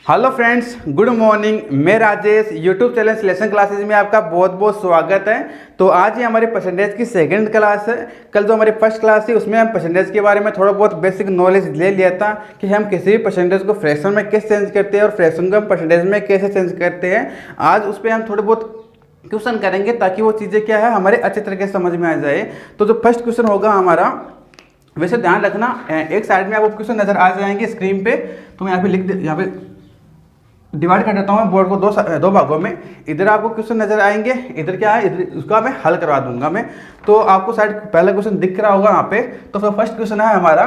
Hello friends, good morning. मैं Rajesh, YouTube channel selection classes में आपका बहुत बहुत स्वागत है। तो आज ही हमारी परसेंटेज की सेकंड क्लास है। कल जो हमारी फर्स्ट क्लास थी उसमें हम परसेंटेज के बारे में थोड़ा बहुत बेसिक नॉलेज ले लिया था कि हम किसी भी परसेंटेज को फ्रैक्शन में कैसे चेंज करते हैं और फ्रैक्शन को हम परसेंटेज में कैसे चेंज करते हैं। आज उस पर हम थोड़े बहुत क्वेश्चन करेंगे ताकि वो चीज़ें क्या है हमारे अच्छे तरीके से समझ में आ जाए। तो जो फर्स्ट क्वेश्चन होगा हमारा, वैसे ध्यान रखना एक साइड में आपको क्वेश्चन नजर आ जाएंगे स्क्रीन पे। तो मैं यहाँ पे यहाँ पे डिवाइड कर देता हूँ बोर्ड को दो भागों में। इधर आपको क्वेश्चन नजर आएंगे, इधर क्या है, इधर उसका मैं हल करवा दूंगा मैं। तो आपको शायद पहला क्वेश्चन दिख रहा होगा यहाँ पे। तो फिर फर्स्ट क्वेश्चन है हमारा,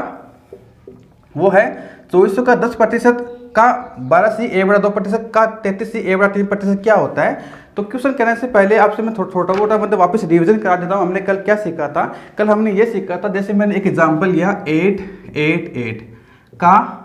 वो है 2400 का 10% का 12c(a/2%) का 33c(a/3%) क्या होता है। तो क्वेश्चन करने से पहले आपसे मैं छोटा मोटा मतलब वापस रिवीजन करा देता हूँ। हमने कल क्या सीखा था। कल हमने ये सीखा था, जैसे मैंने एक एग्जांपल लिया 888 का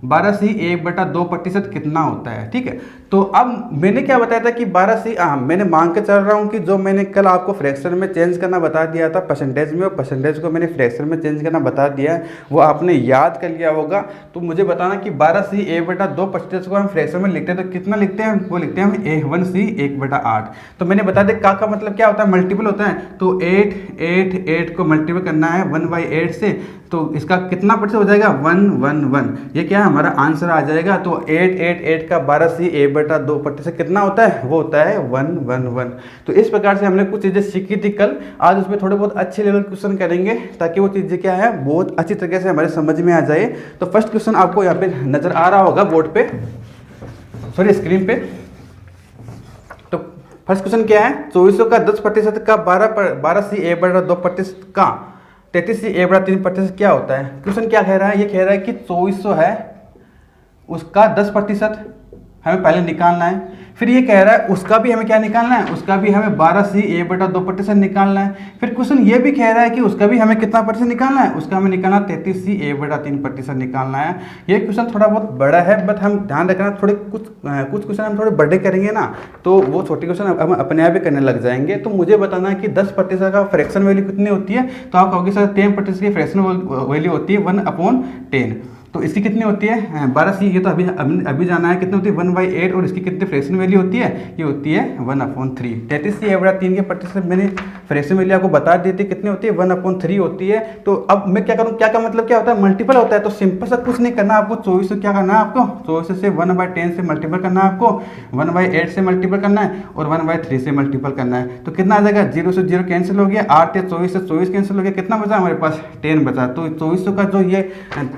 12c(1/2%) कितना होता है। ठीक है, तो अब मैंने क्या बताया था कि 12c मैंने मांग के चल रहा हूँ कि जो मैंने कल आपको फ्रैक्शन में चेंज करना बता दिया था परसेंटेज में, और परसेंटेज को मैंने फ्रैक्शन में चेंज करना बता दिया है, वो आपने याद कर लिया होगा। तो मुझे बताना कि 12c(a/2%) को हम फ्रैक्शन में लिखते हैं तो कितना लिखते हैं, वो लिखते हैं हम 1c(1/8)। तो मैंने बता दिया का मतलब क्या होता है, मल्टीपल होता है। तो 8 को मल्टीपल करना है 1/8 से, तो इसका कितना परसेंट हो जाएगा 111। ये क्या है हमारा आंसर आ जाएगा। तो 888 का 12c(a/2%) कितना होता है, वो होता है 111। तो इस प्रकार से हमने कुछ चीज़ें सीखी थी कल। आज उसमें थोड़े बहुत अच्छे लेवल क्वेश्चन करेंगे ताकि वो चीज़ें क्या है बहुत अच्छी तरीके से हमारे समझ में आ जाए। तो फर्स्ट क्वेश्चन आपको यहाँ पे नजर आ रहा होगा बोर्ड पे, सॉरी स्क्रीन पे। तो फर्स्ट क्वेश्चन क्या है, 2400 का 10% का 12c(a/2%) का 33c(a/3%) क्या होता है। क्वेश्चन क्या कह रहा है, ये कह रहा है कि 2400 है, उसका 10% हमें पहले निकालना है। फिर ये कह रहा है उसका भी हमें क्या निकालना है, उसका भी हमें 12c(a/2%) निकालना है। फिर क्वेश्चन ये भी कह रहा है कि उसका भी हमें कितना परसेंट निकालना है, उसका हमें निकालना 33c(a/3%) निकालना है। ये क्वेश्चन थोड़ा बहुत बड़ा है, बट हम ध्यान रखना थोड़े कुछ क्वेश्चन हम थोड़े बड़े करेंगे ना, तो वो छोटे क्वेश्चन हम अपने आप ही करने लग जाएंगे। तो मुझे बताना है कि 10% का फ्रैक्शन वैल्यू कितनी होती है। तो आप कहोगे सर 10% की फ्रैक्शन वैल्यू होती है 1/10। तो इसकी कितनी होती है 12c, ये तो अभी जाना है कितनी होती है 1/8, और इसकी कितनी फ्रैक्शन वैल्यू होती है, ये होती है 1/3। 33c(a/3) के प्रतिशत मैंने फ्रैक्शन वैल्यू आपको बता दी थी कितनी होती है 1/3 होती है। तो अब मैं क्या करूँ, क्या का मतलब क्या होता है, मल्टीपल होता है। तो सिंपल सा कुछ नहीं करना आपको, 2400 क्या करना है आपको, 2400 से 1/10 से मल्टीपल करना है आपको, 1/8 से मल्टीपल करना है और 1/3 से मल्टीपल करना है। तो कितना आ जाएगा, 0 से 0 कैंसिल हो गया, 8 या 24 से 24 कैंसिल हो गया, कितना बचा हमारे पास 10 बचा। तो 2400 का जो ये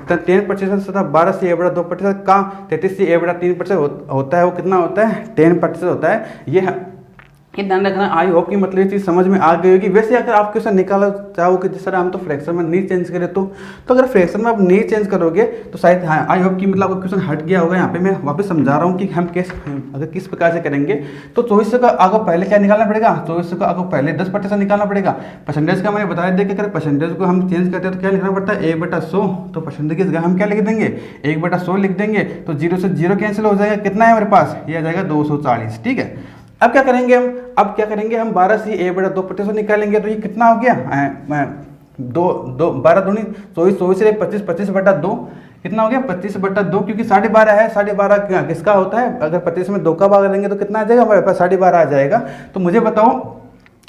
10% 12c(a/2% का 33c(a/3% होता है, वो कितना होता है 10% होता है। ये ध्यान रखना। आई होप कि मतलब ये चीज़ समझ में आ गई होगी। वैसे अगर आप क्वेश्चन निकालना चाहो कि जिस तरह हम तो फ्रैक्शन में नहीं चेंज करें, तो अगर फ्रैक्शन में आप नहीं चेंज करोगे तो शायद आई होप कि मतलब आपको क्वेश्चन हट गया होगा। यहाँ पे मैं वापस समझा रहा हूँ कि हम अगर किस प्रकार से करेंगे। तो 2400 का आपको पहले क्या निकालना पड़ेगा, 2400 का आपको पहले 10% निकालना पड़ेगा। परसेंटेज का मैंने बताया देखिए, अगर परसेंटेज को हम चेंज करते हैं तो क्या लिखना पड़ता है 1/100। तो परसेंटेज की जगह हम क्या लिख देंगे 1/100 लिख देंगे। तो 0 से 0 कैंसिल हो जाएगा, कितना है हमारे पास, ये आ जाएगा 240। ठीक है, अब क्या करेंगे हम 12c(a/2%) निकालेंगे। तो ये कितना हो गया 12 दूनी 24, 24 से 25, 25/2 कितना हो गया 25/2, क्योंकि 12.5 है। 12.5 किसका होता है, अगर 25 में 2 का भाग देंगे तो कितना आ जाएगा हमारे पास 12.5 आ जाएगा। तो मुझे बताओ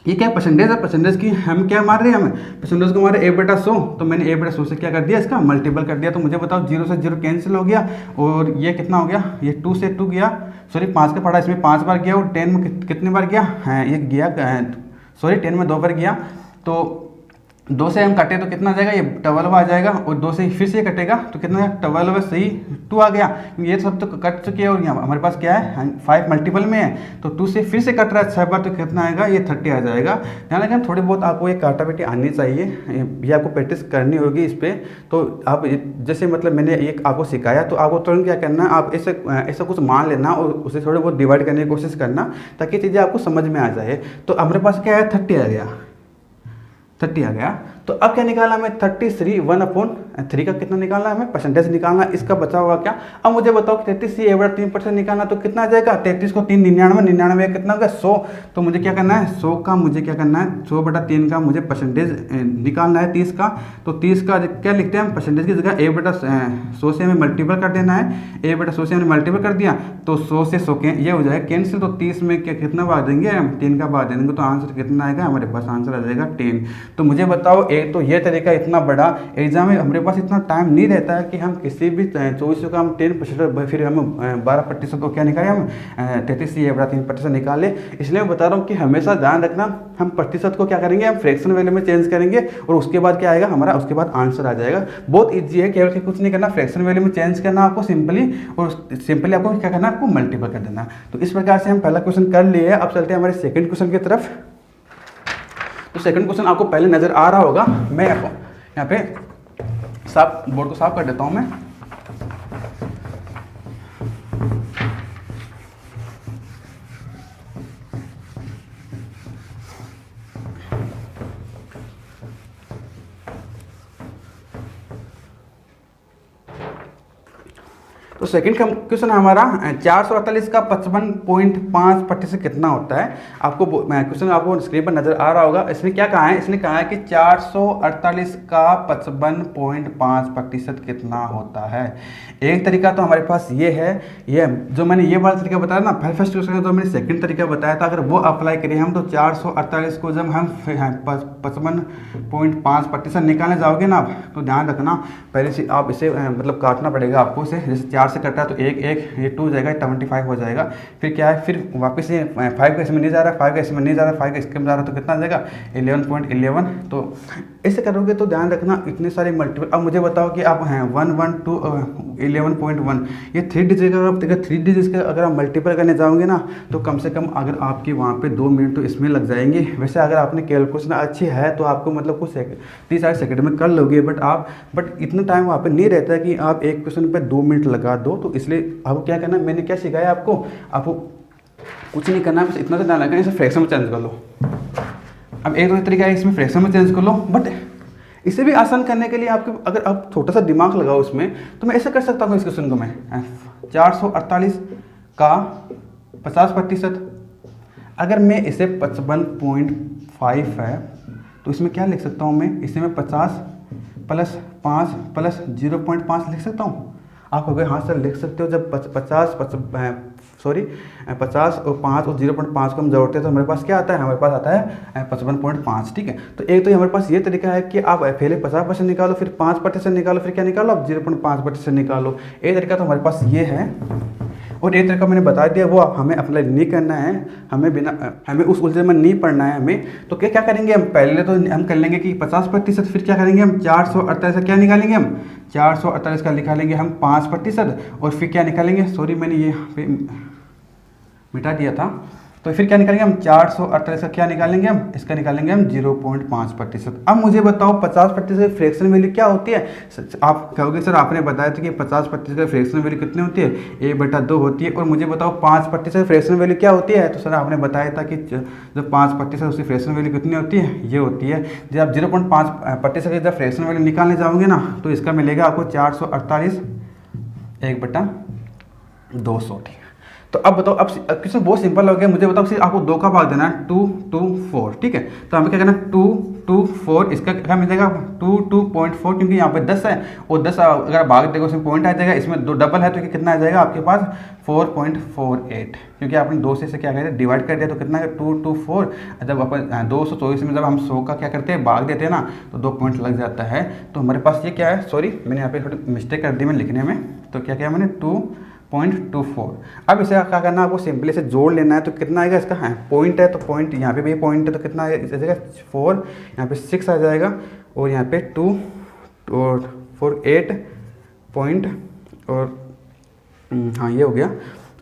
ये क्या परसेंटेज है, परसेंटेज की हम क्या मार रहे हैं, हमें परसेंटेज को मारे 1/100। तो मैंने 1/100 से क्या कर दिया, इसका मल्टीपल कर दिया। तो मुझे बताओ 0 से 0 कैंसिल हो गया, और ये कितना हो गया, ये 2 से 2 गया, सॉरी 5 का पड़ा, इसमें 5 बार गया, और 10 में कितने बार गया ये गया, सॉरी 10 में 2 बार गया। तो 2 से हम कटे तो कितना आ जाएगा, ये 12 आ जाएगा, और 2 से फिर से कटेगा तो कितना 12 सही 2 आ गया। ये सब तो कट चुके हैं, और यहाँ हमारे पास क्या है 5 मल्टीपल में है। तो 2 से फिर से कट रहा है 6 बार, तो कितना आएगा, ये 30 आ जाएगा। ध्यान रखें थोड़ी बहुत आपको ये काटा बेटी आनी चाहिए, ये आपको प्रैक्टिस करनी होगी इस पर। तो आप जैसे मतलब मैंने एक आपको सिखाया, तो आपको तुरंत क्या करना है, आप ऐसा कुछ मान लेना और उसे थोड़े बहुत डिवाइड करने की कोशिश करना, ताकि चीज़ें आपको समझ में आ जाए। तो हमारे पास क्या है 30 आ गया, 30 आ गया। तो अब क्या निकाला हमें 33 1/10 3 का कितना निकालना है हमें, परसेंटेज निकालना है। इसका बचा होगा क्या, अब मुझे बताओ कि 33 से a/3% निकालना, तो कितना आ जाएगा, 33 को 3 99, 99 कितना होगा 100। तो मुझे क्या करना है, 100 का मुझे क्या करना है, 100/3 का मुझे परसेंटेज निकालना है 30 का। तो 30 का क्या लिखते हैं हम, परसेंटेज की जगह a/100 से हमें मल्टीपल कर देना है। a/100 से हमने मल्टीपल कर दिया तो 100 से 100 ये हो जाएगा कैंसिल। तो 30 में कितना भाग देंगे हम, 3 का भाग देंगे, तो आंसर कितना आएगा हमारे पास, आंसर आ जाएगा 10। तो मुझे बताओ, एक तो ये तरीका इतना बड़ा एग्जाम में हमारे पास इतना टाइम नहीं रहता है कि हम किसी भी 24 का हम 10% फिर हम 12% को क्या निकालें, हम 33 से a/3% निकालें। इसलिए मैं बता रहा हूँ कि हमेशा ध्यान रखना, हम प्रतिशत को क्या करेंगे, हम फ्रैक्शन वैल्यू में चेंज करेंगे और उसके बाद क्या आएगा हमारा, उसके बाद आंसर आ जाएगा। बहुत ईजी है, केवल कुछ नहीं करना, फ्रैक्शन वैल्यू में चेंज करना आपको सिंपली, और सिंपली आपको क्या करना है, आपको मल्टीपल कर देना। तो इस प्रकार से हम पहला क्वेश्चन कर लिए। अब चलते हैं हमारे सेकंड क्वेश्चन की तरफ। तो सेकंड क्वेश्चन आपको पहले नजर आ रहा होगा, मैं आपको यहाँ पे बोर्ड को साफ कर देता हूँ मैं। तो सेकंड क्वेश्चन हमारा 448 का 55.5% कितना होता है। आपको क्वेश्चन आपको स्क्रीन पर नजर आ रहा होगा। इसमें क्या कहा है, इसने कहा है कि 448 का 55.5% कितना होता है। एक तरीका तो हमारे पास ये है, ये जो मैंने ये वाला तरीका बताया ना, फर्स्ट क्वेश्चन जो मैंने सेकंड तरीका बताया था, अगर वो अप्लाई करें हम, तो 448 को जब हम 55.5% निकालने जाओगे ना, तो ध्यान रखना पहले से आप इसे मतलब काटना पड़ेगा आपको इसे। जैसे 4 से कटा तो एक ये 2 जाएगा, 75 हो जाएगा। फिर क्या है, फिर वापस ये 5 का इसमें नहीं जा रहा, 5 का इसमें नहीं जा रहा, 5 का इसके में जा रहा, तो कितना आ जाएगा 11.11। तो ऐसे करोगे तो ध्यान रखना इतने सारे मल्टीपल। अब मुझे बताओ कि आप हैं 11.1 ये 3 डिजिट का, आप 3 डिजिट का अगर आप मल्टीपल करने जाओगे ना, तो कम से कम अगर आपकी वहाँ पे 2 मिनट तो इसमें लग जाएंगे। वैसे अगर आपने कैलकुलेशन अच्छी है तो आपको मतलब कुछ 30 सेकंड में कर लोगे, बट इतना टाइम वहाँ पे नहीं रहता है कि आप एक क्वेश्चन पे 2 मिनट लगा दो। तो इसलिए अब क्या करना, मैंने क्या सिखाया आपको कुछ नहीं करना, बस इतना तो ध्यान रखना, इसे फ्रैक्शन में चेंज कर लो। अब एक दो तरीका है, इसमें फ्रैक्शन में चेंज कर लो, बट इसे भी आसान करने के लिए आपके अगर आप छोटा सा दिमाग लगाओ इसमें, तो मैं ऐसा कर सकता हूँ इस क्वेश्चन को मैं 448 का 50%, अगर मैं इसे 55.5 है तो इसमें क्या लिख सकता हूँ मैं, इसे मैं 50 + 5 + 0.5 लिख सकता हूँ। आप कहोगे हाँ सर लिख सकते हो, जब 50 और 5 और 0.5 को हम जोड़ते हैं तो हमारे पास क्या आता है, हमारे पास आता है 55.5। ठीक है, तो एक तो हमारे पास ये तरीका है कि आप पहले 50% निकालो, फिर 5% निकालो, फिर क्या निकालो आप 0.5% निकालो। एक तरीका तो हमारे पास ये है, और एक तरीका मैंने बता दिया, वो हमें अप्लाई नहीं करना है, हमें उस उलझन में नहीं पढ़ना है हमें। तो क्या करेंगे हम, पहले तो हम कर लेंगे कि 50%, फिर क्या करेंगे हम 448 का क्या निकालेंगे, हम 448 का निकालेंगे हम 5%, और फिर क्या निकालेंगे, सॉरी मैंने ये यहाँ पे मिटा दिया था, तो फिर क्या निकालेंगे हम 448 का क्या निकालेंगे हम, इसका निकालेंगे हम 0.5%। अब मुझे बताओ 50% फ्रैक्शन वैल्यू क्या होती है। आप कहोगे सर आपने बताया था कि 50% फ्रैक्शन वैल्यू कितनी होती है, a/2 होती है, और मुझे बताओ 5% फ्रैक्शन वैल्यू क्या होती है। तो सर आपने बताया था कि जब 5% उसकी फ्रैक्शन वैल्यू कितनी होती है, ये होती है। जब आप 0.5% की जब फ्रैक्शन वैल्यू निकालने जाओगे ना, तो इसका मिलेगा आपको 448 1/200। ठीक है, तो अब बताओ, अब क्वेश्चन बहुत सिंपल हो गया। मुझे बताओ सिर्फ आपको 2 का भाग देना है, 2 2 4। ठीक है, तो हमें क्या करना है 2 2 4, इसका क्या मिल जाएगा 2.4, क्योंकि यहाँ पे 10 है, और 10 अगर भाग देगा उसमें पॉइंट आ जाएगा, इसमें 2 डबल है तो कितना आ जाएगा आपके पास 4.48, क्योंकि आपने 2 से क्या कहते हैं डिवाइड कर दिया, तो कितना है 2 2 4। जब अपन 224 में जब हम 100 का क्या करते हैं भाग देते हैं ना, तो 2 पॉइंट लग जाता है। तो हमारे पास ये क्या है, सॉरी मैंने यहाँ पे थोड़ी मिस्टेक कर दी मैं लिखने में, तो क्या किया मैंने 2.24। अब इसे क्या करना है, आपको सिंपली से जोड़ लेना है। तो कितना आएगा इसका, है पॉइंट है तो पॉइंट यहाँ पे भी पॉइंट है, तो कितना आएगा 4, यहाँ पे 6 आ जाएगा, और यहाँ पे 2 और 4 8 पॉइंट, और हाँ ये हो गया,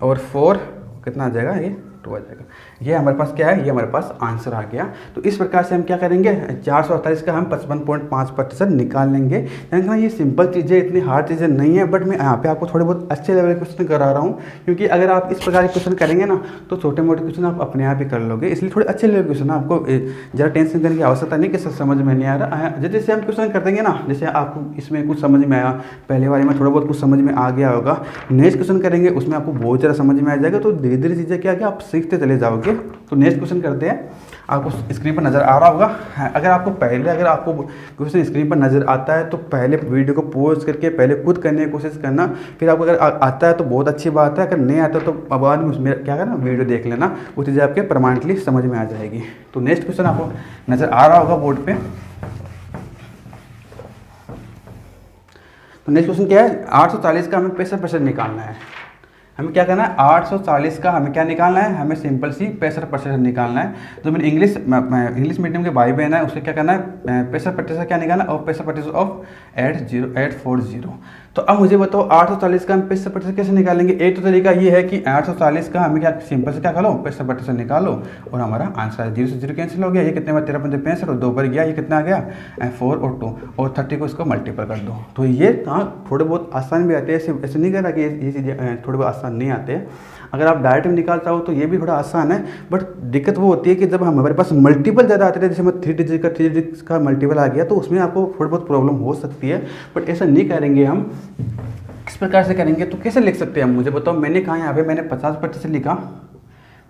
और 4 कितना आ जाएगा, ये 2 आ जाएगा। ये हमारे पास क्या है, ये हमारे पास आंसर आ गया। तो इस प्रकार से हम क्या करेंगे, 448 का हम 55.5% निकाल लेंगे। यानी कि ये सिंपल चीज़ें, इतनी हार्ड चीज़ें नहीं है, बट मैं यहाँ पे आपको थोड़े बहुत अच्छे लेवल के क्वेश्चन करा रहा हूँ, क्योंकि अगर आप इस प्रकार के क्वेश्चन करेंगे ना तो छोटे मोटे क्वेश्चन आप अपने आप ही कर लोगे। इसलिए थोड़े अच्छे लेवल के क्वेश्चन, आपको ज़्यादा टेंशन करने की आवश्यकता नहीं कि सब समझ में नहीं आ रहा है। जैसे हम क्वेश्चन कर देंगे ना, जैसे आपको इसमें कुछ समझ में आया, पहले वाले में थोड़ा बहुत कुछ समझ में आ गया होगा, नेक्स्ट क्वेश्चन करेंगे उसमें आपको बहुत ज़्यादा समझ में आ जाएगा। तो धीरे धीरे चीज़ें क्या आप सीखते चले जाओगे। तो नेक्स्ट क्वेश्चन करते हैं, आपको स्क्रीन पर नज़र आ रहा होगा। अगर आपको क्वेश्चन स्क्रीन पर नज़र आता है तो पहले वीडियो को पॉज करके पहले खुद करने की कोशिश करना, फिर आपको अगर आता है तो बहुत अच्छी बात है, अगर नहीं आता तो बाद में उसमें क्या करना, वीडियो देख लेना, वो चीज़ें आपके परमानेंटली समझ में आ जाएगी। तो नेक्स्ट क्वेश्चन आपको नज़र आ रहा होगा बोर्ड पे। तो नेक्स्ट क्वेश्चन क्या है, 840 का हमें 65% निकालना है। हमें क्या करना है, 840 का हमें क्या निकालना है, हमें सिंपल सी 65% निकालना है। तो मैंने इंग्लिश मीडियम के भाई बहन है, उससे क्या करना है, 65% क्या निकालना है, और 65% ऑफ 80840। तो अब मुझे बताओ 840 का हम 65% कैसे निकालेंगे। एक तो तरीका ये है कि 840 का हमें क्या सिंपल से क्या करो, 65% निकालो और हमारा आंसर है। 0 से 0 कैंसिल हो गया, ये कितने में 13 पंजे 65 और 2 पर गया, ये कितना आ गया 4 और 2 और 30 को इसको मल्टीपल कर दो। तो ये थोड़े बहुत आसान भी आते हैं, ऐसे नहीं कह रहा कि ये चीज़ें थोड़े बहुत आसान नहीं आते। अगर आप डायरेक्ट में निकाल चाहो तो ये भी थोड़ा आसान है, बट दिक्कत वो होती है कि जब हमारे पास मल्टीपल ज़्यादा आते थे, जैसे मैं 3 डिजिट का मल्टीपल आ गया, तो उसमें आपको थोड़ी बहुत प्रॉब्लम हो सकती है। बट ऐसा नहीं करेंगे हम, किस प्रकार से करेंगे, तो कैसे लिख सकते हैं हम, मुझे बताओ। मैंने कहा यहाँ पे मैंने 50% लिखा,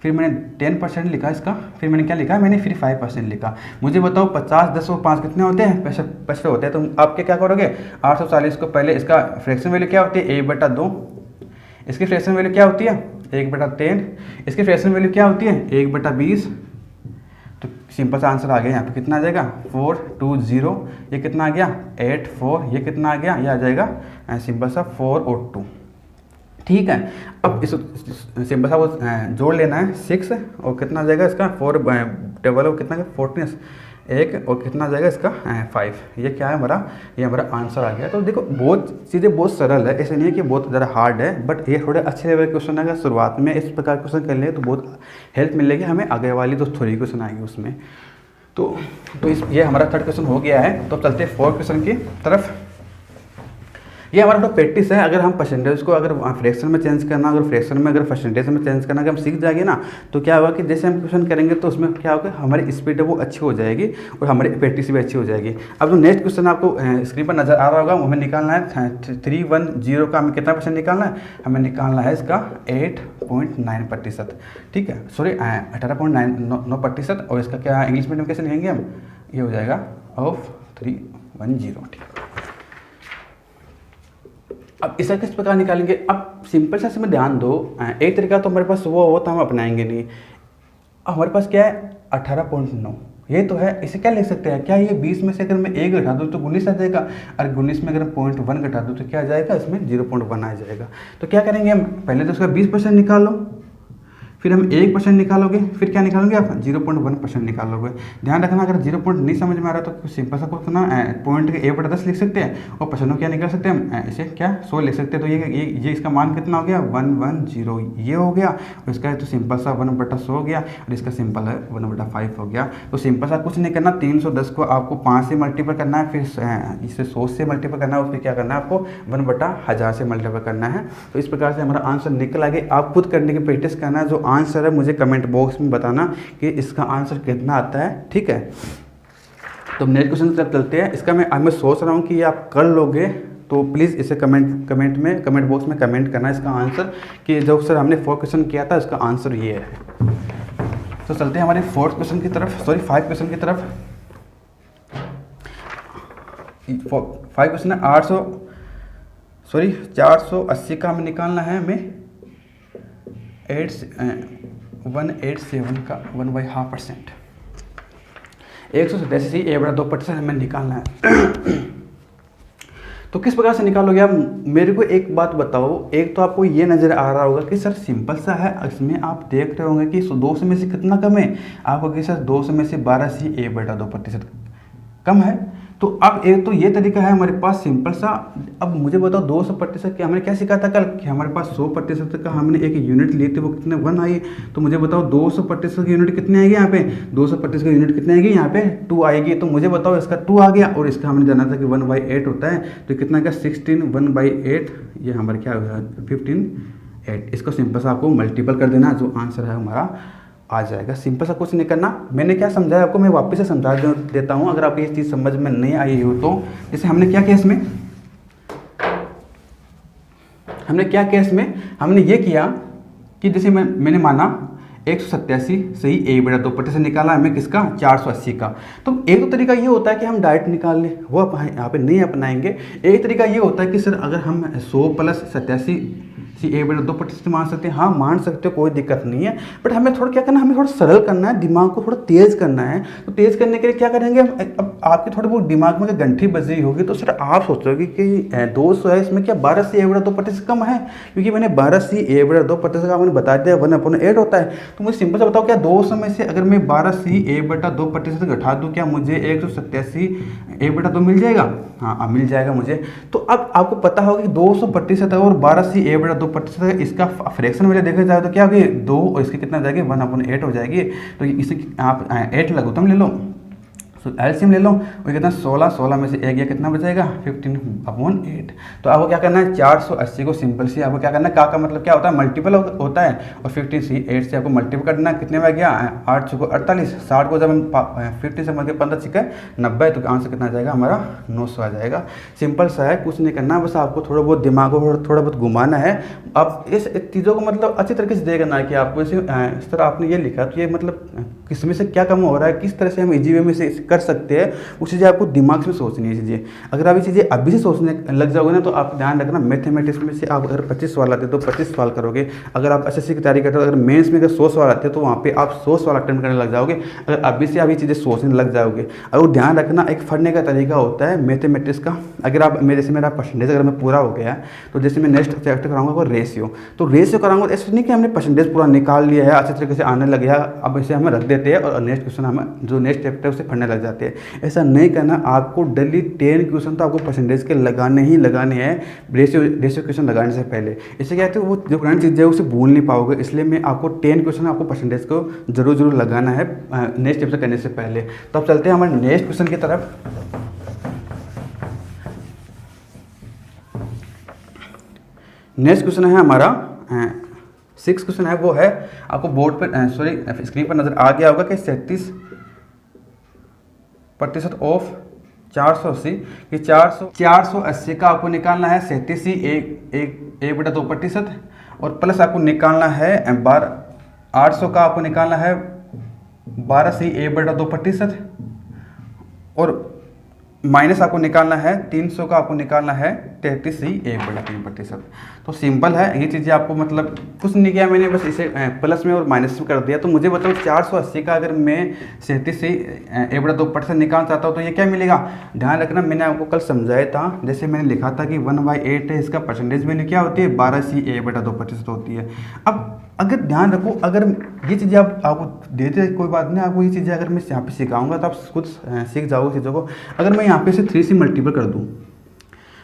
फिर मैंने 10% लिखा इसका, फिर मैंने क्या लिखा, मैंने फिर 5% लिखा। मुझे बताओ 50, 10 और 5 कितने होते हैं, 65 होते हैं। तो आप क्या करोगे, 840 को पहले इसका फ्रैक्शन वैल्यू क्या होती है, 1/2, इसकी फ्रैक्शन वैल्यू क्या होती है 1/10, इसकी फ्रैक्शन वैल्यू क्या होती है 1/20। तो सिंपल सा आंसर आ गया, यहाँ पे कितना आ जाएगा 420, ये कितना आ गया 84, ये कितना आ गया, ये आ जाएगा सिंपल सा 4 और 2। ठीक है, अब इस सिंपल सा वो जोड़ लेना है 6 और कितना आ जाएगा इसका 4 डबल कितना 14 एक और कितना आ जाएगा इसका 5। ये क्या है हमारा, ये हमारा आंसर आ गया। तो देखो बहुत चीज़ें बहुत सरल है, ऐसे नहीं है कि बहुत ज़्यादा हार्ड है, बट ये थोड़े अच्छे लेवल के क्वेश्चन है। अगर शुरुआत में इस प्रकार क्वेश्चन कर लेंगे तो बहुत हेल्प मिलेगी हमें, आगे वाली जो थ्योरी क्वेश्चन आएगी उसमें। तो ये हमारा थर्ड क्वेश्चन हो गया है। तो चलते हैं फोर्थ क्वेश्चन की तरफ। ये हमारा तो प्रैक्टिस है। अगर हम परसेंटेज को अगर फ्रैक्शन में चेंज करना, अगर फ्रैक्शन में अगर परसेंटेज में चेंज करना अगर हम सीख जाएंगे ना, तो क्या होगा कि जैसे हम क्वेश्चन करेंगे तो उसमें क्या होगा, हमारी स्पीड है वो अच्छी हो जाएगी और हमारी प्रैक्टिस भी अच्छी हो जाएगी। अब जो नेक्स्ट क्वेश्चन आपको स्क्रीन पर नजर आ रहा होगा, हमें निकालना है 310 का हमें कितना परसेंट निकालना है, हमें निकालना है इसका 8.9%। ठीक है, सॉरी 18.9%। और इसका क्या इंग्लिश मीडियम कैसे लिखेंगे हम, ये हो जाएगा ऑफ 310। ठीक है, अब इसका किस प्रकार निकालेंगे। अब सिंपल सा इसमें ध्यान दो, एक तरीका तो हमारे पास वो तो हम अपनाएंगे नहीं। हमारे पास क्या है 18.9, ये तो है, इसे क्या लिख सकते हैं, क्या ये 20 में से अगर मैं 1 घटा दूँ तो 19 आ जाएगा, और 19 में अगर 0.1 घटा दूँ तो क्या आ जाएगा, इसमें 0.1 आ जाएगा। तो क्या करेंगे हम, पहले तो उसका 20% निकालो, फिर हम 1% निकालोगे, फिर क्या निकालोगे आप 0.1% निकालोगे। ध्यान रखना अगर 0. नहीं समझ में आ रहा तो सिंपल सा कुछ ना पॉइंट के 1/10 लिख सकते हैं और परसेंट क्या निकाल सकते हैं, इसे क्या 100 लिख सकते हैं। तो ये इसका मान कितना हो गया 110, ये हो गया। और इसका तो सिंपल सा 1/100 हो गया और इसका सिंपल है 1/5 हो गया। तो सिंपल सा कुछ नहीं करना, 310 को आपको 5 से मल्टीपल करना है, फिर इसे 100 से मल्टीपल करना है और फिर क्या करना है आपको 1/1000 से मल्टीपल करना है। तो इस प्रकार से हमारा आंसर निकल आगे। आप खुद करने की प्रैक्टिस करना है, जो आंसर है मुझे कमेंट बॉक्स में बताना कि इसका आंसर कितना आता है। ठीक है, तो नेक्स्ट क्वेश्चन की तरफ चलते हैं। इसका मैं सोच रहा हूँ कि आप कर लोगे, तो प्लीज़ इसे कमेंट बॉक्स में कमेंट करना इसका आंसर, कि जो सर हमने 4 क्वेश्चन किया था इसका आंसर ये है। तो चलते हैं हमारे 4th क्वेश्चन की तरफ, सॉरी 5 क्वेश्चन की तरफ। 5 क्वेश्चन है 480 का हमें निकालना है, हमें 187 का 1/2%, 187 से 1/2% हमें निकालना है। तो किस प्रकार से निकालोगे आप, मेरे को एक बात बताओ। एक तो आपको ये नज़र आ रहा होगा कि सर सिंपल सा है, इसमें आप देख रहे होंगे कि 200 में से कितना कम है, आपको कि सर 200 में से 12 से 1/2% कम है। तो अब एक तो ये तरीका है हमारे पास सिंपल सा। अब मुझे बताओ 200% क्या हमने क्या सीखा था कल कि हमारे पास 100% का हमने एक यूनिट ली थी, वो कितने 1 आई। तो मुझे बताओ 200% की यूनिट कितनी आएगी यहाँ पे, 200% की यूनिट कितनी आएगी यहाँ पे 2 आएगी। तो मुझे बताओ इसका 2 आ गया और इसका हमने जाना था कि 1/8 होता है, तो कितना का 16 1/8, ये हमारे क्या होगा 15/8। इसको सिंपल सा आपको मल्टीपल कर देना, जो आंसर है हमारा आ जाएगा। सिंपल सा कुछ नहीं करना। मैंने क्या समझाया आपको, मैं वापस से समझा देता हूँ अगर आपको ये चीज़ समझ में नहीं आई हो तो। जैसे हमने क्या किया इसमें, हमने ये किया कि जैसे मैंने माना 187 सही 1/2 से निकाला हमें किसका 480 का। तो एक तो तरीका ये होता है कि हम डायरेक्ट निकाल लें, वो आप यहाँ पे नहीं अपनाएंगे। एक तरीका ये होता है कि सर अगर हम 100 + 87 1/2% मान सकते हैं, हाँ मान सकते हो, कोई दिक्कत नहीं है। बट हमें थोड़ा क्या करना है, हमें थोड़ा सरल करना है, दिमाग को थोड़ा तेज़ करना है। तो तेज़ करने के लिए क्या करेंगे, अब आपके थोड़ी बहुत दिमाग में घंटी बज रही होगी, तो सर आप सोचोगे कि 200 है, इसमें क्या 12 से 1/2% कम है, क्योंकि मैंने 12 से 1/2% का मैंने बता दिया 1/8 होता है। तो मुझे सिंपल से बताओ क्या 200 में से अगर मैं 12 से 1/2% घटा दूँ, क्या मुझे 187 1/2 मिल जाएगा? हाँ अब मिल जाएगा मुझे। तो अब आपको पता होगा कि 200% और 12 से 1/2% इसका फ्रैक्शन वैल्यू देखा जाए तो क्या होगी 2 और इसकी कितना जाएगी 1/8 हो जाएगी। तो इसे आप 8 लघुत्तम ले लो, एलसीएम ले लो, और कितना 16 में से 1 गया कितना बचेगा 15/8। तो आपको क्या करना है 480 को सिंपल से आपको क्या करना है, का मतलब क्या होता है मल्टीपल होता है, और 15 से 8 से आपको मल्टीपल करना है। कितने में गया 8 को 48, 60 को जब हम 50 से मल्टीपल 15 छिका 90, तो आंसर कितना जाएगा हमारा 900 आ जाएगा। सिंपल सा है, कुछ नहीं करना, बस आपको थोड़ा बहुत दिमाग को थोड़ा बहुत घुमाना है। आप इस चीज़ों को मतलब अच्छी तरीके से देखना है कि आपको इस तरह आपने ये लिखा, तो ये मतलब किसमें से क्या कम हो रहा है, किस तरह से हम इजी वे में से कर सकते हैं, वो चीज़ें आपको दिमाग में सोचनी है चीज़ें। अगर आप ये चीज़ें अभी से सोचने लग जाओगे ना, तो आप ध्यान रखना मैथमेटिक्स में से आप अगर 25 सवाल आते तो 25 सवाल करोगे। अगर आप एसएससी की तैयारी करते हो, अगर मेंस में अगर 100 सवाल आते हैं तो वहाँ पे आप 100 सवाल अटेम्प्ट करने लग जाओगे, अगर अभी से आप ये चीज़ें सोचने लग जाओगे। और ध्यान रखना एक पढ़ने का तरीका होता है मैथमेटिक्स का। अगर आप जैसे मेरा परसेंटेज अगर मैं पूरा हो गया है, तो जैसे मैं नेक्स्ट चैप्टर कराऊंगा वो रेशियो, तो रेशियो कराऊंगा ऐसे नहीं कि हमने परसेंटेज पूरा निकाल लिया है, अच्छे तरीके से आने लग गया, अब इसे हम रख देते हैं और नेक्स्ट क्वेश्चन हम जो नेक्स्ट चैप्टर उसे पढ़ने लग जाते हैं। ऐसा नहीं करना, आपको डेली 10 क्वेश्चन तो आपको परसेंटेज के लगाने ही लगाने हैं रेशियो क्वेश्चन लगाने से पहले। इससे क्या है वो जो पुरानी चीज़ें है उसे भूल नहीं पाओगे, इसलिए मैं आपको 10 क्वेश्चन आपको परसेंटेज को जरूर लगाना है नेक्स्ट चैप्टर करने से पहले। तो अब चलते हैं हमारे नेक्स्ट क्वेश्चन की तरफ। नेक्स्ट क्वेश्चन है हमारा 6 क्वेश्चन है, वो है आपको बोर्ड पर सॉरी स्क्रीन पर नजर आ गया होगा कि 37% ऑफ 480 कि 480 का आपको निकालना है 37 ही 1/2%, और प्लस आपको निकालना है 800 का आपको निकालना है 12 से 1/2%, और माइनस आपको निकालना है 300 का आपको निकालना है 33 से 1/3%। तो सिंपल है ये चीज़ें, आपको मतलब कुछ नहीं किया मैंने, बस इसे प्लस में और माइनस में कर दिया। तो मुझे बताओ 480 का अगर मैं 37 से 1/2% निकालना चाहता हूँ तो ये क्या मिलेगा। ध्यान रखना मैंने आपको कल समझाया था, जैसे मैंने लिखा था कि 1/8 है, इसका परसेंटेज वैल्यू क्या होती है 12 से 1/2% होती है। अब अगर ध्यान रखो, अगर ये चीज़ें आपको देते कोई बात नहीं, आपको ये चीज़ें अगर मैं यहाँ पे सिखाऊंगा तो आप खुद सीख जाओगे चीज़ों को। अगर मैं यहाँ पे से 3 से मल्टीपल कर दूँ,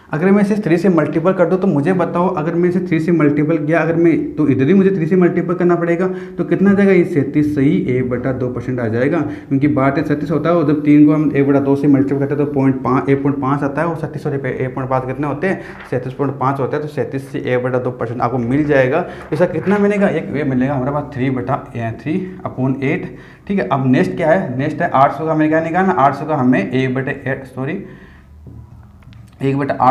अगर मैं इसे 3 से मल्टीपल कर दूँ, तो मुझे बताओ अगर मैं इसे 3 से मल्टीपल किया, अगर मैं तो इधर ही मुझे 3 से मल्टीपल करना पड़ेगा, तो कितना आ जाएगा ये 37 सही 1/2% आ जाएगा, क्योंकि 12 37 होता है, और जब 3 को हम 1/2 से मल्टीपल करते हैं तो 1.5 आता है, और 37 और 1.5 कितने होते हैं 37.5 होता है। तो 37 से 1/2% आपको मिल जाएगा। इसका कितना मिलेगा, एक वे मिलेगा हमारे पास 3/8। ठीक है, अब नेक्स्ट क्या है, नेक्स्ट है 800 का हमें क्या निकालना, 800 का हमें 1/8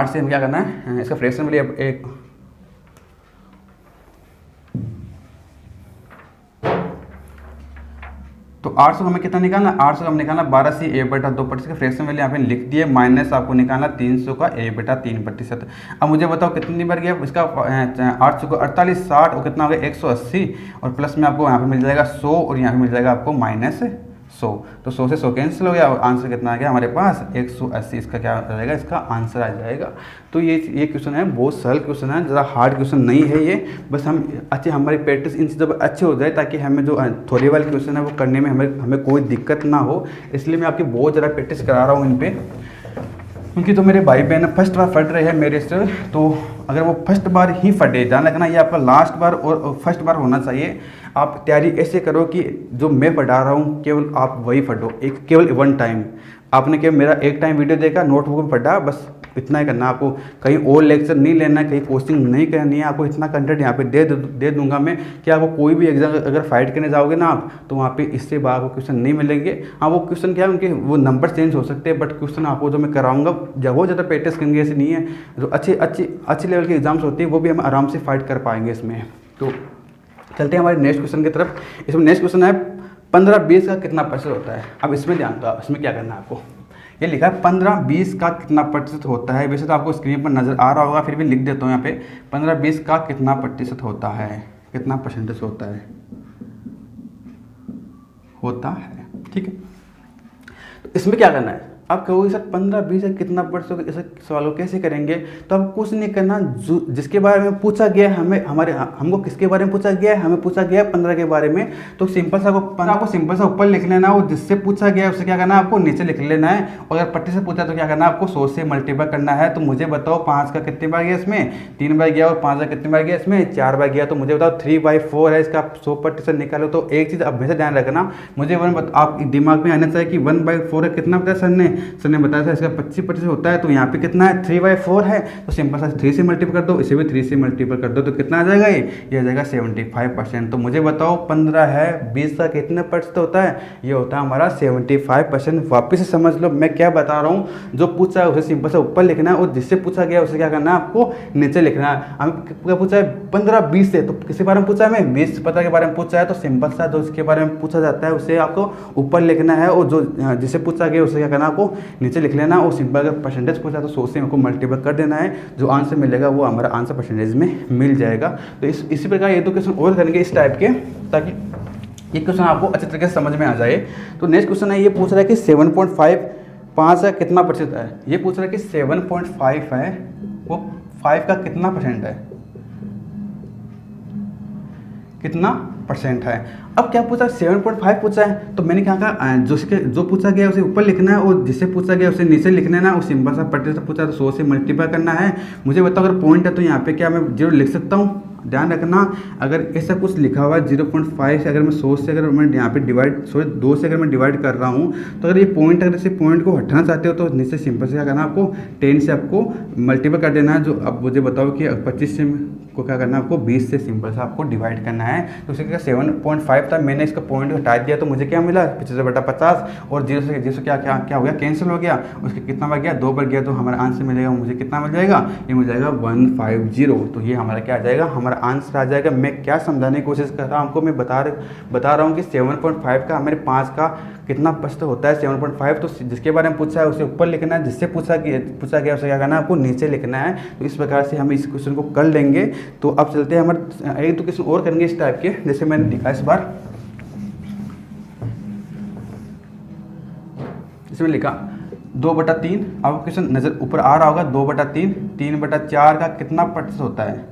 से हम क्या करना है, इसका फ्रैक्शन वैल्यू एक तो 800 हमें कितना निकालना, 800 का हम निकालना 12 से 1/2% का फ्रैक्शन वैल्यू यहाँ पे लिख दिए, माइनस आपको निकालना 300 का 1/3%। अब मुझे बताओ कितनी बार गया इसका 800 को 48 60 और कितना हो गया 180, और प्लस में आपको यहाँ पे मिल जाएगा 100, और यहाँ पे मिल जाएगा आपको -100। तो 100 से 100 कैंसिल हो गया, और आंसर कितना आ गया हमारे पास 180। इसका क्या आ जाएगा, इसका आंसर आ जाएगा। तो ये क्वेश्चन है, बहुत सरल क्वेश्चन है, ज़्यादा हार्ड क्वेश्चन नहीं है ये। बस हम हमारी प्रैक्टिस इन चीज़ों पर अच्छे हो जाए, ताकि हमें जो थोड़ी वाले क्वेश्चन है वो करने में हमें कोई दिक्कत ना हो। इसलिए मैं आपकी बहुत ज़्यादा प्रैक्टिस करा रहा हूँ इन पर। क्योंकि तो मेरे भाई बहन फर्स्ट बार पढ़ रहे हैं मेरे से, तो अगर वो फर्स्ट बार ही पढ़े, ध्यान रखना ये आपका लास्ट बार और फर्स्ट बार होना चाहिए। आप तैयारी ऐसे करो कि जो मैं पढ़ा रहा हूँ केवल आप वही पढ़ो, एक केवल वन टाइम। आपने केवल मेरा एक टाइम वीडियो देखा, नोटबुक में पढ़ा, बस इतना ही करना। आपको कहीं और लेक्चर नहीं लेना है, कहीं कोचिंग नहीं करनी है। आपको इतना कंटेंट यहाँ पे दे दूंगा मैं कि आपको कोई भी एग्जाम अगर फाइट करने जाओगे ना आप, तो वहाँ पे इससे बाहर आपको क्वेश्चन नहीं मिलेंगे। हाँ, वो क्वेश्चन क्या है, उनके वो नंबर चेंज हो सकते हैं, बट क्वेश्चन आपको जो मैं कराऊंगा जब वो ज़्यादा प्रैक्टिस करेंगे, ऐसे नहीं है। जो अच्छे लेवल के एग्जाम्स होती है वो भी हम आराम से फाइट कर पाएंगे इसमें। तो चलते हैं हमारे नेक्स्ट क्वेश्चन की तरफ। इसमें नेक्स्ट क्वेश्चन है 15-20 का कितना प्रतिशत होता है। अब इसमें ध्यान दो, इसमें क्या करना है आपको, ये लिखा है 15-20 का कितना प्रतिशत होता है। वैसे तो आपको स्क्रीन पर नजर आ रहा होगा, फिर भी लिख देता हूँ यहाँ पे 15-20 का कितना प्रतिशत होता है, कितना परसेंटेज होता है, ठीक है। तो इसमें क्या करना है, आप कहोगे सर 15-20 का कितना प्रतिशत, ऐसे सवाल को कैसे करेंगे। तो अब कुछ नहीं करना, जिसके बारे में पूछा गया है हमको किसके बारे में पूछा गया है, हमें पूछा गया है 15 के बारे में। तो सिंपल सा आपको सिंपल सा ऊपर लिख लेना है, और जिससे पूछा गया है उससे क्या करना है, आपको नीचे लिख लेना है। और अगर प्रतिशत पूछा तो क्या करना है, आपको 100 से मल्टीप्लाई करना है। तो मुझे बताओ 5 का कितने बार गया इसमें, 3 बार गया, और 5 का कितने बार गया इसमें, 4 बार गया। तो मुझे बताओ 3/4 है, इसका 100% निकालो। तो एक चीज़ अब हमेशा ध्यान रखना, मुझे आप दिमाग में आना चाहिए कि 1/4 है, कितना बताया सर ने बताया था इसका 25% होता है। तो यहाँ पे कितना है, 3/4 है। तो सिंपल सा 3 से मल्टीप्लाई कर दो, इसे भी 3 से मल्टीप्लाई कर दो, तो कितना आ जाएगा, ये आ जाएगा 75%। तो मुझे बताओ 15 है, 20 का कितना परसेंट होता है, ये होता है हमारा 75%। वापस से समझ लो मैं क्या बता रहा हूँ, जो पूछा है उसे सिंपल सा ऊपर लिखना है, और जिससे पूछा गया उसे क्या करना है, आपको नीचे लिखना है। हमें क्या पूछा है 15-20 से, तो किसी बारे में पूछा है, हमें 20 पता के बारे में पूछा है। तो सिंपल सा जो इसके बारे में पूछा जाता है उसे आपको ऊपर लिखना है, और जो जिसे पूछा गया उसे क्या करना है, आपको नीचे लिख लेना। और सिंपल अगर परसेंटेज पूछा तो 100 से हमको मल्टीप्लाई कर देना है, जो आंसर मिलेगा वो हमारा आंसर परसेंटेज में मिल जाएगा। तो इसी प्रकार ये 2 क्वेश्चन और करेंगे इस टाइप के, ताकि ये क्वेश्चन आपको अच्छे तरीके से समझ में आ जाए। तो नेक्स्ट क्वेश्चन है, ये पूछ रहा है कि 7.5 का कितना प्रतिशत है। ये पूछ रहा है कि 7.5 है, वो 5 का कितना परसेंट है, कितना परसेंट है। अब क्या पूछा, 7.5 पूछा है, तो मैंने क्या कहा, जो पूछा गया उसे ऊपर लिखना है, और जिससे पूछा गया उसे नीचे लिखना है ना। और सिंपल सा प्रतिशत पूछा तो 100 से मल्टीप्लाई करना है। मुझे बताओ अगर पॉइंट है तो यहाँ पे क्या मैं 0 लिख सकता हूँ। ध्यान रखना, अगर ऐसा कुछ लिखा हुआ है 0.5 से, अगर मैं 100 से अगर मैं यहाँ पे 2 से अगर मैं डिवाइड कर रहा हूँ, तो अगर ये पॉइंट, अगर इसे पॉइंट को हटाना चाहते हो तो नीचे सिंपल से क्या करना है, आपको 10 से आपको मल्टीप्लाई कर देना है। जो अब मुझे बताओ कि 25 से को क्या करना है, आपको 20 से सिंपल सा आपको डिवाइड करना है। तो उसके क्या 7.5 था, मैंने इसका पॉइंट हटा दिया, तो मुझे क्या मिला 75/50, और 0 से क्या हो गया, कैंसिल हो गया। उसके कितना बार गया, 2 बार गया, तो हमारा आंसर मिलेगा, मुझे कितना मिल जाएगा, ये मिल जाएगा 150। तो ये हमारा क्या आ जाएगा, हमारा आंसर आ जाएगा। मैं क्या समझाने की कोशिश कर रहा हूँ आपको, मैं बता रहा हूँ कि 7.5 का मेरे 5 का कितना प्रतिशत होता है, 7.5। तो जिसके बारे में पूछा है उसे ऊपर लिखना है, जिससे पूछा गया उसे क्या करना है, आपको नीचे लिखना है। तो इस प्रकार से हम इस क्वेश्चन को कर लेंगे। तो अब चलते हैं हमारे एक 2 क्वेश्चन और करेंगे इस टाइप के, जैसे मैंने लिखा इस बार। इसमें लिखा 2/3, अब क्वेश्चन नजर ऊपर आ रहा होगा, 2/3, 3/4 का कितना प्रतिशत होता है,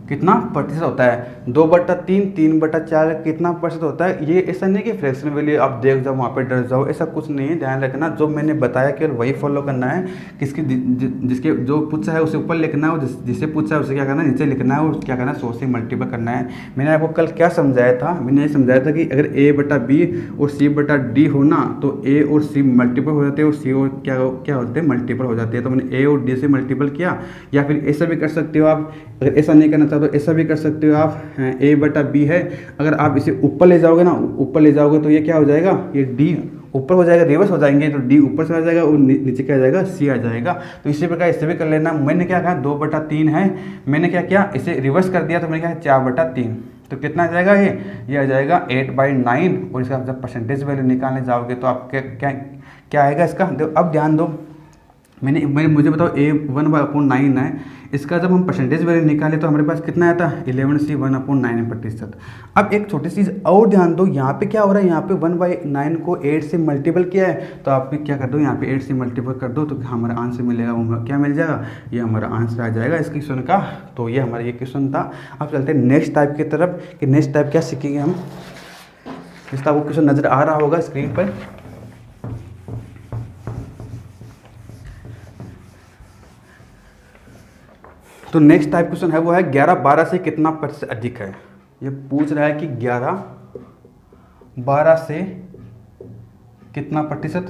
कितना प्रतिशत होता है। 2/3, 3/4 का कितना प्रतिशत होता है। ये ऐसा नहीं कि फ्रैक्शन वैल्यू आप देख जाओ वहाँ पे डर जाओ, ऐसा कुछ नहीं है। ध्यान रखना, जो मैंने बताया केवल वही फॉलो करना है। जिसके जो पूछा है उसे ऊपर लिखना है, और जिससे पूछा है उसे क्या करना है, नीचे लिखना है, और क्या करना है, 100 से मल्टीप्लाई करना है। मैंने आपको कल क्या समझाया था, मैंने ये समझाया था कि अगर A/B और C/D हो ना, तो A और C मल्टीपल हो जाते हैं, और C और क्या होते हैं, मल्टीपल हो जाते हैं। तो मैंने A और D से मल्टीपल किया, या फिर ऐसा भी कर सकते हो आप। अगर ऐसा नहीं करना चाहते तो ऐसा भी कर सकते हो आप, A/B है, अगर आप इसे ऊपर ले जाओगे ना, ऊपर ले जाओगे तो ये क्या हो जाएगा, ये D ऊपर हो जाएगा, रिवर्स हो जाएंगे, तो D ऊपर से आ जाएगा और नीचे क्या आ जाएगा, C आ जाएगा। तो इसी प्रकार इसे भी कर लेना। मैंने क्या कहा 2/3 है, मैंने क्या किया, इसे रिवर्स कर दिया, तो मैंने कहा 4/3। तो कितना आ जाएगा, ये आ जाएगा 8/9। और इसका जब परसेंटेज वैल्यू निकालने जाओगे तो आप क्या आएगा इसका। अब ध्यान दो, मुझे बताओ A1/9 है, इसका जब हम परसेंटेज वैल्यू निकाले तो हमारे पास कितना आया था, 11C 1/9%। अब एक छोटी चीज़ और ध्यान दो, यहाँ पे क्या हो रहा है, यहाँ पे 1/9 को 8 से मल्टीपल किया है, तो आप क्या कर दो, यहाँ पे 8 से मल्टीपल कर दो, तो हमारा आंसर मिलेगा, वो क्या मिल जाएगा, ये हमारा आंसर आ जाएगा इस क्वेश्चन का। तो ये हमारा ये क्वेश्चन था। अब चलते हैं नेक्स्ट टाइप की तरफ, कि नेक्स्ट टाइप क्या सीखेंगे हम। इस तरह वो क्वेश्चन नज़र आ रहा होगा स्क्रीन पर। तो नेक्स्ट टाइप क्वेश्चन है वो है 11 12 से कितना प्रतिशत अधिक है। ये पूछ रहा है कि 11 12 से कितना प्रतिशत,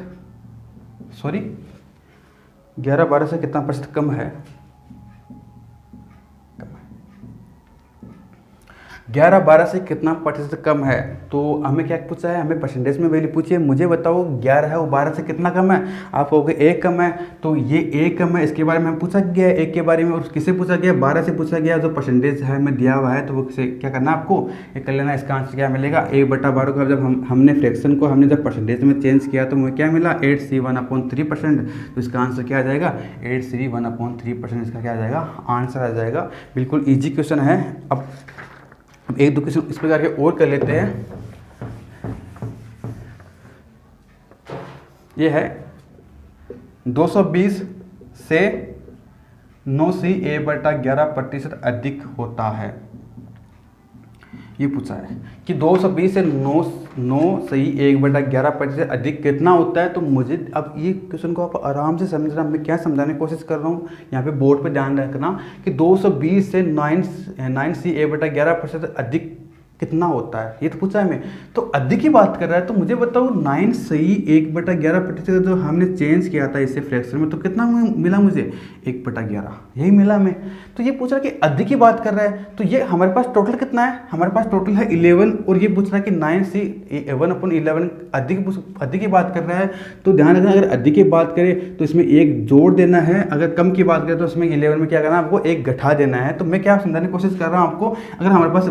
सॉरी 11 12 से कितना प्रतिशत कम है। 11 12 से कितना प्रतिशत कम है, तो हमें क्या पूछा है, हमें परसेंटेज में वैल्यू पूछी है। मुझे बताओ 11 है वो 12 से कितना कम है। आप कहोगे 1 कम है, तो ये 1 कम है, इसके बारे में हम पूछा गया है 1 के बारे में। और किसे पूछा गया, 12 से पूछा गया। जो परसेंटेज है हमें दिया हुआ है, तो वो किसे क्या करना है आपको, ये कर लेना। इसका आंसर क्या मिलेगा, 1/12 को जब हमने फ्रैक्शन को हमने जब परसेंटेज में चेंज किया तो मुझे क्या मिला, 8C1/3%। तो इसका आंसर क्या आ जाएगा, 8C1/3%। इसका क्या आ जाएगा, आंसर आ जाएगा। बिल्कुल ईजी क्वेश्चन है। अब एक दो क्वेश्चन इस प्रकार के और कर लेते हैं। ये है 220 से 9C1/11% अधिक होता है। ये पूछा है कि 220 से 9C1/11% अधिक कितना होता है। तो मुझे अब ये क्वेश्चन को आप आराम से समझना, मैं क्या समझाने की कोशिश कर रहा हूँ। यहाँ पे बोर्ड पे ध्यान रखना कि 220 से 9C1/11% अधिक कितना होता है, ये तो पूछा है हमें। तो अधिक की बात कर रहा है, तो मुझे बताओ 9C1/11% जो हमने चेंज किया था इससे फ्रैक्शन में, तो कितना मिला मुझे, 1/11 यही मिला हमें। तो ये पूछ रहा है कि अधिक की बात कर रहा है, तो ये हमारे पास टोटल कितना है, हमारे पास टोटल है 11। और ये पूछ रहा है कि 9C1/11 अधिक की बात कर रहा है। तो ध्यान रखना, अगर अधिक की बात करें तो इसमें 1 जोड़ देना है, अगर कम की बात करें तो इसमें 11 में क्या करना है, आपको 1 घटा देना है। तो मैं क्या समझाने की कोशिश कर रहा हूँ आपको, अगर हमारे पास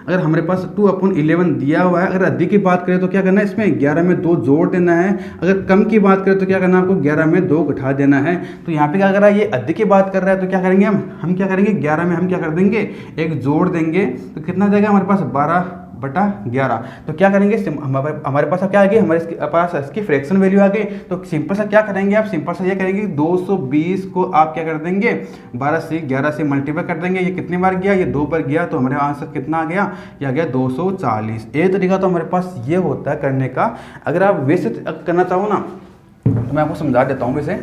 अगर हमारे पास 2/11 दिया हुआ है, अगर अधिक की बात करें तो क्या करना है, इसमें 11 में 2 जोड़ देना है। अगर कम की बात करें तो क्या करना है, आपको 11 में 2 घटा देना है। तो यहाँ पे क्या कर रहा है, ये अधिक की बात कर रहा है, तो क्या करेंगे हम क्या करेंगे, 11 में हम क्या कर देंगे, 1 जोड़ देंगे। तो कितना जाएगा हमारे पास, 12/11। तो क्या करेंगे, हमारे पास क्या आ गई, हमारे पास इसकी फ्रैक्शन वैल्यू आ गई। तो सिंपल सा क्या करेंगे आप, सिंपल सा ये करेंगे 220 को आप क्या कर देंगे, 12 से 11 से मल्टीप्लाई कर देंगे। ये कितनी बार गया, ये 2 बार गया, तो हमारे आंसर कितना आ गया, ये आ गया 240। एक तरीका तो हमारे पास ये होता है करने का। अगर आप वैसे करना चाहो ना, तो मैं आपको समझा देता हूँ। वैसे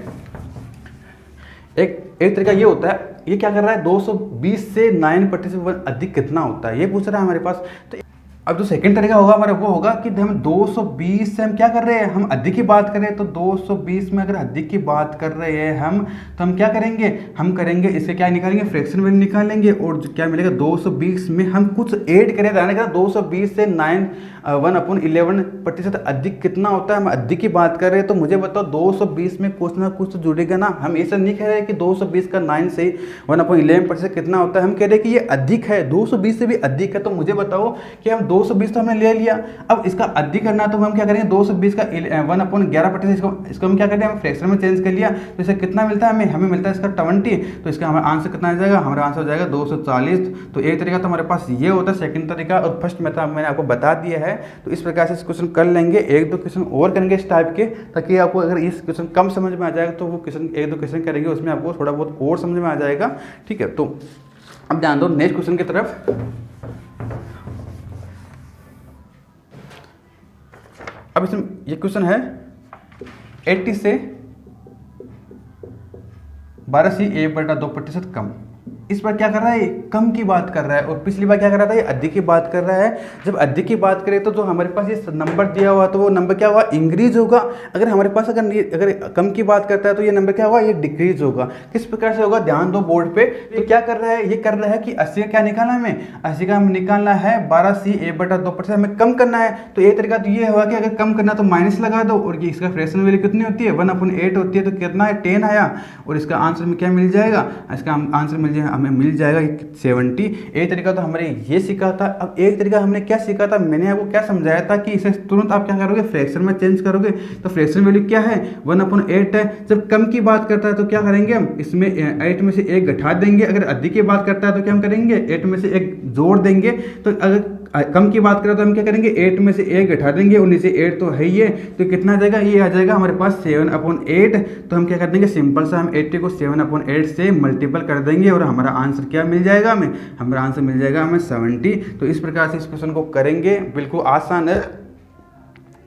एक तरीका ये होता है, ये क्या कर रहा है, 220 से 9% अधिक कितना होता है, ये पूछ रहा है हमारे पास। तो अब जो सेकंड तरीका होगा हमारा वो होगा कि हम 220 से हम क्या कर रहे हैं, हम अधिक की बात करें। तो 220 में अगर अधिक की बात कर रहे हैं हम, तो हम क्या करेंगे, हम करेंगे इससे क्या निकालेंगे, फ्रैक्शन वैल्यू निकालेंगे। और जो क्या मिलेगा, 220 में हम कुछ ऐड करें, ध्यान रखना 220 से 9/11% अधिक कितना होता है, हम अधिक की बात कर रहे हैं। तो मुझे बताओ 220 में कुछ ना कुछ तो जुड़ेगा ना। हम ऐसा नहीं कह रहे कि 220 का 9 से 1/11% कितना होता है, हम कह रहे हैं कि ये अधिक है, 220 से भी अधिक है। तो मुझे बताओ कि हम 220 तो हमने ले लिया, अब इसका अधिक करना, तो हम क्या करेंगे, 220 का 1/11% इसको हम क्या करें, हम फ्रैक्शन में चेंज कर लिया। तो इसे कितना मिलता है हमें मिलता है इसका 20। तो इसका हमारा आंसर कितना आ जाएगा, हमारा आंसर हो जाएगा 240। तो एक तरीका तो हमारे पास ये होता है, सेकंड तरीका। और फर्स्ट मेथड मैंने आपको बता दिया है। तो इस प्रकार से इस क्वेश्चन कर लेंगे, एक दो क्वेश्चन और करेंगे इस टाइप के, ताकि आपको अगर इस क्वेश्चन कम समझ में आ जाएगा तो वो क्वेश्चन एक दो क्वेश्चन करेंगे, उसमें आपको थोड़ा बहुत और समझ में आ जाएगा। ठीक है, तो अब ध्यान दो नेक्स्ट क्वेश्चन की तरफ। अब इसमें ये क्वेश्चन है 80 से 12C1/2% कम। इस बार क्या कर रहा है, कम की बात कर रहा है। और पिछली बार क्या कर रहा था, ये अधिक की बात कर रहा है। जब अधिक की बात करें तो जो हमारे पास ये नंबर दिया हुआ, तो वो नंबर क्या हुआ, इंक्रीज होगा। अगर हमारे पास अगर कम की बात करता है तो ये नंबर क्या होगा, ये डिक्रीज होगा। किस प्रकार से होगा, ध्यान दो बोर्ड पे। तो क्या कर रहा है, ये कर रहा है कि 80 का क्या निकालना है, हमें 80 का हमें निकालना है, 12C1/2% हमें कम करना है। तो एक तरीका तो ये होगा कि अगर कम करना तो माइनस लगा दो, और ये इसका फ्रैक्शन वैल्यू कितनी होती है, 1/8 होती है। तो कितना है, 10 आया। और इसका आंसर में क्या मिल जाएगा, इसका आंसर हमें मिल जाएगा 70। एक तरीका तो हमारे ये सीखा था। अब एक तरीका हमने क्या सीखा था, मैंने आपको क्या समझाया था कि इसे तुरंत आप क्या करोगे, फ्रैक्शन में चेंज करोगे। तो फ्रैक्शन वैल्यू क्या है, 1/8 है। जब कम की बात करता है तो क्या करेंगे हम, इसमें 8 में से 1 घटा देंगे। अगर अधिक की बात करता है तो क्या हम करेंगे, 8 में से 1 जोड़ देंगे। तो अगर कम की बात करें तो हम क्या करेंगे, 8 में से 1 घटा देंगे, और नीचे 8 तो है ही है। तो कितना आ जाएगा, ये आ जाएगा हमारे पास 7/8। तो हम क्या कर देंगे, सिंपल सा हम 80 को 7/8 से मल्टीपल कर देंगे, और हमारा आंसर क्या मिल जाएगा हमें, हमारा आंसर मिल जाएगा हमें 70। तो इस प्रकार से इस क्वेश्चन को करेंगे, बिल्कुल आसान है,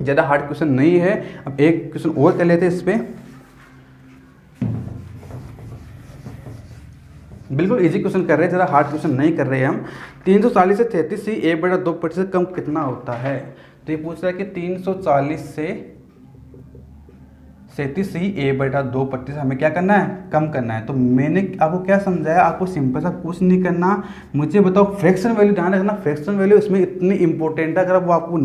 ज़्यादा हार्ड क्वेश्चन नहीं है। अब एक क्वेश्चन और कर लेते हैं इस पर। बिल्कुल इजी क्वेश्चन कर रहे हैं, ज़रा हार्ड क्वेश्चन नहीं कर रहे हैं हम। 340 से 33C a/2 कम कितना होता है? तो ये पूछ रहा है कि 340 से 37C a/2 हमें क्या करना है? कम करना है। तो मैंने आपको क्या समझाया, आपको सिंपल सा कुछ नहीं करना, मुझे बताओ फ्रैक्शन वैल्यू ध्यान रखना। फ्रैक्शन वैल्यू इसमें इतनी इंपॉर्टेंट है, अगर वो आपको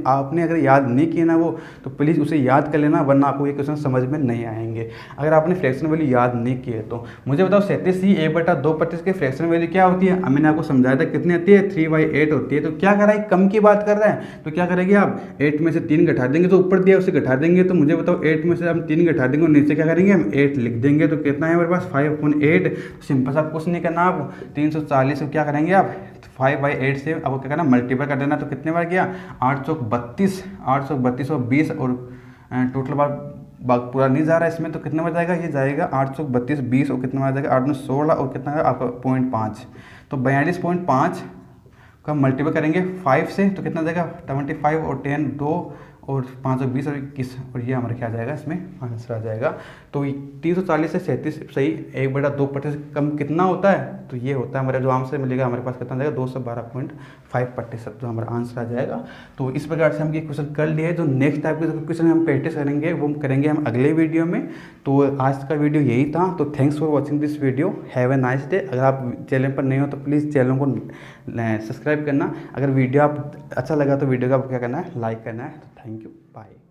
आपने अगर याद नहीं किया ना वो, तो प्लीज़ उसे याद कर लेना, वरना आपको ये क्वेश्चन समझ में नहीं आएंगे अगर आपने फ्रैक्शन वैल्यू याद नहीं किए। तो मुझे बताओ 37C a/2 की फ्रैक्शन वैल्यू क्या होती है? मैंने आपको समझाया था कितनी आती है? 3/8 होती है। तो क्या कर रहा है? कम की बात कर रहा है, तो क्या करेंगे आप? 8 में से 3 घटा देंगे, तो ऊपर दिया उसे घटा देंगे। तो मुझे बताओ 8 में से हम 3 घटा देंगे और नीचे क्या करेंगे? हम 8 लिख देंगे। तो कितना है हमारे पास? 5/8। सिंपल सा कुछ नहीं करना, आप 340 को क्या करेंगे? आप 5/8 से आपको क्या करना? मल्टीप्लाई कर देना। तो कितने बार गया? 832 और 20 और टोटल बार पूरा नहीं जा रहा है इसमें, तो कितने बार जाएगा? ये जाएगा 832, 20 और कितना बार जाएगा? 8 में 16 और कितना है आपका 0.5। तो 42.5 का मल्टीप्लाई करेंगे 5 से, तो कितना जाएगा? 75 और 10 2 और 5 और 20 और 21, और ये हमारा क्या आ जाएगा? इसमें आंसर आ जाएगा। तो 340 से 37 सही 1/2% कम कितना होता है? तो ये होता है हमारा जो आंसर मिलेगा हमारे पास कितना जाएगा? 212.5% जो हमारा आंसर आ जाएगा। तो इस प्रकार से हम ये क्वेश्चन कर लिए। जो नेक्स्ट टाइप के क्वेश्चन हम प्रैक्टिस करेंगे वो करेंगे हम अगले वीडियो में। तो आज का वीडियो यही था। तो thanks for watching this video, have a nice day. अगर आप चैनल पर नहीं हो तो प्लीज़ चैनल को सब्सक्राइब करना। अगर वीडियो आप अच्छा लगा तो वीडियो को आप क्या करना है? लाइक करना है। तो थैंक यू, बाय।